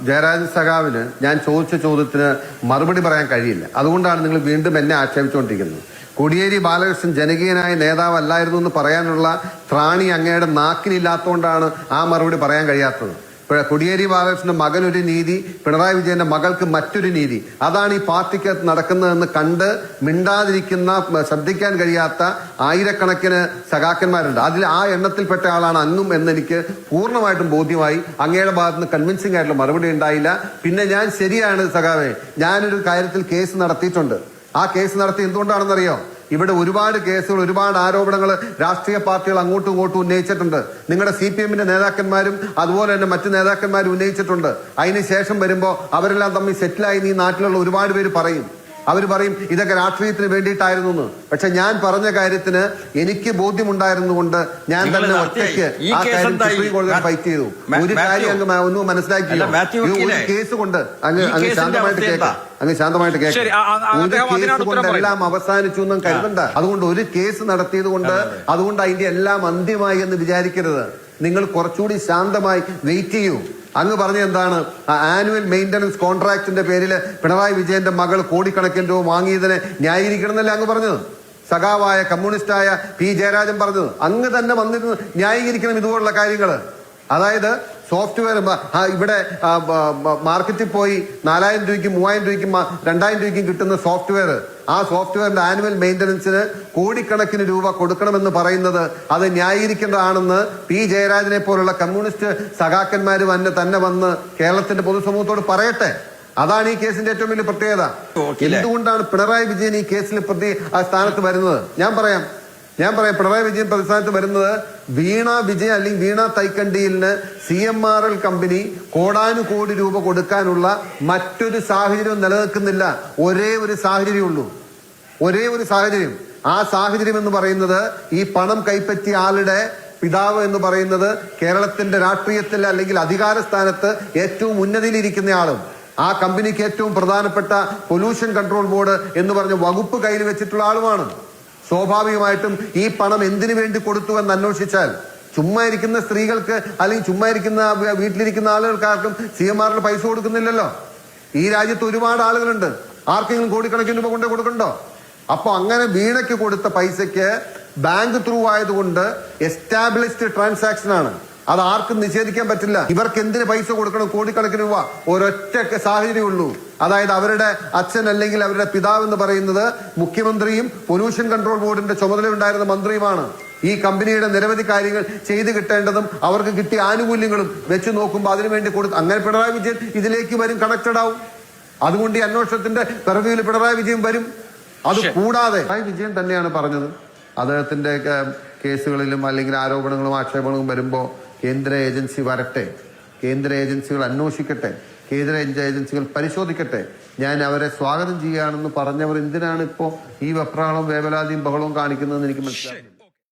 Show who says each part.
Speaker 1: ജയരാജൻ സഖാവിന് ഞാൻ ചോദിച്ച ചോദ്യത്തിന് മറുപടി പറയാൻ കഴിയില്ല. അതുകൊണ്ടാണ് നിങ്ങൾ വീണ്ടും എന്നെ ആക്ഷേപിച്ചുകൊണ്ടിരിക്കുന്നത്. കോടിയേരി ബാലകൃഷ്ണൻ ജനകീയനായ നേതാവല്ലായിരുന്നു എന്ന് പറയാനുള്ള ത്രാണി അങ്ങയുടെ നാക്കിനില്ലാത്തതുകൊണ്ടാണ് ആ മറുപടി പറയാൻ കഴിയാത്തത്. കോടിയേരി ബാലകൃഷ്ണന്റെ മകനൊരു നീതി, പിണറായി വിജയന്റെ മകൾക്ക് മറ്റൊരു നീതി, അതാണ് ഈ പാർട്ടിക്കകത്ത് നടക്കുന്നതെന്ന് കണ്ട് മിണ്ടാതിരിക്കുന്ന, ശ്രദ്ധിക്കാൻ കഴിയാത്ത ആയിരക്കണക്കിന് സഖാക്കന്മാരുണ്ട്. അതിൽ ആ എണ്ണത്തിൽപ്പെട്ട ആളാണ് അങ്ങും എന്നെനിക്ക് പൂർണ്ണമായിട്ടും ബോധ്യമായി. അങ്ങയുടെ ഭാഗത്ത് നിന്ന് കൺവിൻസിംഗ് ആയിട്ടുള്ള മറുപടി ഉണ്ടായില്ല. പിന്നെ ഞാൻ ശരിയാണ് സഖാവേ, ഞാനൊരു കാര്യത്തിൽ കേസ് നടത്തിയിട്ടുണ്ട്. ആ കേസ് നടത്തി എന്തുകൊണ്ടാണെന്നറിയോ? ഇവിടെ ഒരുപാട് കേസുകൾ, ഒരുപാട് ആരോപണങ്ങൾ രാഷ്ട്രീയ പാർട്ടികൾ അങ്ങോട്ടും ഇങ്ങോട്ടും ഉന്നയിച്ചിട്ടുണ്ട്. നിങ്ങളുടെ CPM-ന്റെ നേതാക്കന്മാരും അതുപോലെ തന്നെ മറ്റു നേതാക്കന്മാരും ഉന്നയിച്ചിട്ടുണ്ട്. അതിനുശേഷം വരുമ്പോൾ അവരെല്ലാം തമ്മിൽ സെറ്റിലായി ഈ നാട്ടിലുള്ള ഒരുപാട് പേര് പറയും. അവർ പറയും ഇതൊക്കെ രാഷ്ട്രീയത്തിന് വേണ്ടിയിട്ടായിരുന്നു എന്ന്. പക്ഷെ ഞാൻ പറഞ്ഞ കാര്യത്തിന് എനിക്ക് ബോധ്യമുണ്ടായിരുന്നുകൊണ്ട് ഞാൻ തന്നെ ഒറ്റയ്ക്ക് ആ കാര്യം സുപ്രീം കോടതിയിൽ ഫൈറ്റ് ചെയ്തു. ഒരു കാര്യം അങ്ങ് ഒന്നും മനസ്സിലാക്കിയില്ല. ഒരു കേസ് കൊണ്ട് അങ്ങ് ശാന്തമായിട്ട് കേൾക്കാം. ഒരു കേസ് കൊണ്ടെല്ലാം അവസാനിച്ചു എന്നും കരുതണ്ട. അതുകൊണ്ട് ഒരു കേസ് നടത്തിയത് കൊണ്ട് അതുകൊണ്ട് അതിന്റെ എല്ലാം അന്ത്യമായി എന്ന് വിചാരിക്കരുത്. നിങ്ങൾ കുറച്ചുകൂടി ശാന്തമായി വെയിറ്റ് ചെയ്യൂ. അങ്ങ് പറഞ്ഞ എന്താണ്? ആനുവൽ മെയിന്റനൻസ് കോൺട്രാക്ടിന്റെ പേരിൽ പിണറായി വിജയന്റെ മകൾ കോടിക്കണക്കിന് രൂപ വാങ്ങിയതിനെ ന്യായീകരിക്കണം എന്നല്ലേ അങ്ങ് പറഞ്ഞത്? സഖാവായ കമ്മ്യൂണിസ്റ്റായ P. ജയരാജൻ പറഞ്ഞത് അങ്ങ് തന്നെ വന്നിരുന്ന് ന്യായീകരിക്കണം ഇതുപോലുള്ള കാര്യങ്ങള്. അതായത് സോഫ്റ്റ്വെയർ ഇവിടെ മാർക്കറ്റിൽ പോയി 4000 രൂപയ്ക്കും 3000 രൂപയ്ക്കും 2000 രൂപയ്ക്കും കിട്ടുന്ന സോഫ്റ്റ്വെയർ, ആ സോഫ്റ്റ്വെയറിന്റെ ആനുവൽ മെയിന്റനൻസിന് കോടിക്കണക്കിന് രൂപ കൊടുക്കണമെന്ന് പറയുന്നത് അത് ന്യായീകരിക്കേണ്ടതാണെന്ന് P. ജയരാജനെ പോലുള്ള കമ്മ്യൂണിസ്റ്റ് സഖാക്കന്മാർ തന്നെ വന്ന് കേരളത്തിന്റെ പൊതുസമൂഹത്തോട് പറയട്ടെ. അതാണ് ഈ കേസിന്റെ ഏറ്റവും വലിയ പ്രത്യേകത. എന്തുകൊണ്ടാണ് പിണറായി വിജയൻ ഈ കേസിൽ ആ സ്ഥാനത്ത് വരുന്നത്? ഞാൻ പറയാം. പിണറായി വിജയൻ പ്രതിസ്ഥാനത്ത് വരുന്നത് വീണ വിജയൻ അല്ലെങ്കിൽ വീണ തൈക്കണ്ടിയിലിന് CMRL കമ്പനി കോടാനുകോടി രൂപ കൊടുക്കാനുള്ള മറ്റൊരു സാഹചര്യം നിലനിൽക്കുന്നില്ല. ഒരേ ഒരു സാഹചര്യമുള്ളൂ. ആ സാഹചര്യം എന്ന് പറയുന്നത് ഈ പണം കൈപ്പറ്റിയ ആളുടെ പിതാവ് എന്ന് പറയുന്നത് കേരളത്തിന്റെ രാഷ്ട്രീയത്തിൽ അല്ലെങ്കിൽ അധികാര സ്ഥാനത്ത് ഏറ്റവും ഉന്നതിയിലിരിക്കുന്ന ആളും ആ കമ്പനിക്ക് ഏറ്റവും പ്രധാനപ്പെട്ട പൊല്യൂഷൻ കൺട്രോൾ ബോർഡ് എന്ന് പറഞ്ഞ വകുപ്പ് കയ്യിൽ വെച്ചിട്ടുള്ള ആളുമാണ്. സ്വാഭാവികമായിട്ടും ഈ പണം എന്തിനു വേണ്ടി കൊടുത്തു എന്ന് അന്വേഷിച്ചാൽ ചുമ്മാ ഇരിക്കുന്ന സ്ത്രീകൾക്ക് അല്ലെങ്കിൽ ചുമ്മാ ഇരിക്കുന്ന വീട്ടിലിരിക്കുന്ന ആളുകൾക്കാർക്കും CMRL പൈസ കൊടുക്കുന്നില്ലല്ലോ. ഈ രാജ്യത്ത് ഒരുപാട് ആളുകളുണ്ട്. ആർക്കെങ്കിലും കോടിക്കണക്കിന് രൂപ കൊണ്ട് കൊടുക്കണ്ടോ? അപ്പൊ അങ്ങനെ വീണയ്ക്ക് കൊടുത്ത പൈസയ്ക്ക് ബാങ്ക് ത്രൂ ആയതുകൊണ്ട് എസ്റ്റാബ്ലിഷ്ഡ് ട്രാൻസാക്ഷൻ ആണ്. അത് ആർക്കും നിഷേധിക്കാൻ പറ്റില്ല. ഇവർക്ക് എന്തിന് പൈസ കൊടുക്കണം? കോടിക്കണക്കിന് രൂപ. ഒരൊറ്റ സാഹചര്യമുള്ളൂ. അതായത് അവരുടെ അച്ഛൻ അല്ലെങ്കിൽ അവരുടെ പിതാവ് എന്ന് പറയുന്നത് മുഖ്യമന്ത്രിയും പൊല്യൂഷൻ കൺട്രോൾ ബോർഡിന്റെ ചുമതലയുണ്ടായിരുന്ന മന്ത്രിയുമാണ്. ഈ കമ്പനിയുടെ നിരവധി കാര്യങ്ങൾ ചെയ്തു കിട്ടേണ്ടതും അവർക്ക് കിട്ടിയ ആനുകൂല്യങ്ങളും വെച്ച് നോക്കുമ്പോൾ അതിനുവേണ്ടി കൊടുത്തു. അങ്ങനെ പിണറായി വിജയൻ ഇതിലേക്ക് വരും, കണക്റ്റഡ് ആവും. അതുകൊണ്ട് ഈ അന്വേഷണത്തിന്റെ പിറവിയിൽ പിണറായി വിജയൻ വരും. അത് കൂടാതെ പിണറായി വിജയൻ തന്നെയാണ് പറഞ്ഞത്, അദ്ദേഹത്തിന്റെ കേസുകളിലും അല്ലെങ്കിൽ ആരോപണങ്ങളും ആക്ഷേപങ്ങളും വരുമ്പോൾ കേന്ദ്ര ഏജൻസി വരട്ടെ, കേന്ദ്ര ഏജൻസികൾ അന്വേഷിക്കട്ടെ, കേന്ദ്ര ഏജൻസികൾ പരിശോധിക്കട്ടെ, ഞാൻ അവരെ സ്വാഗതം ചെയ്യുകയാണെന്ന് പറഞ്ഞവർ എന്തിനാണ് ഇപ്പോൾ ഈ വെപ്രാളം വേവലാതിയും ബഹളവും കാണിക്കുന്നതെന്ന് എനിക്ക് മനസ്സിലാകും.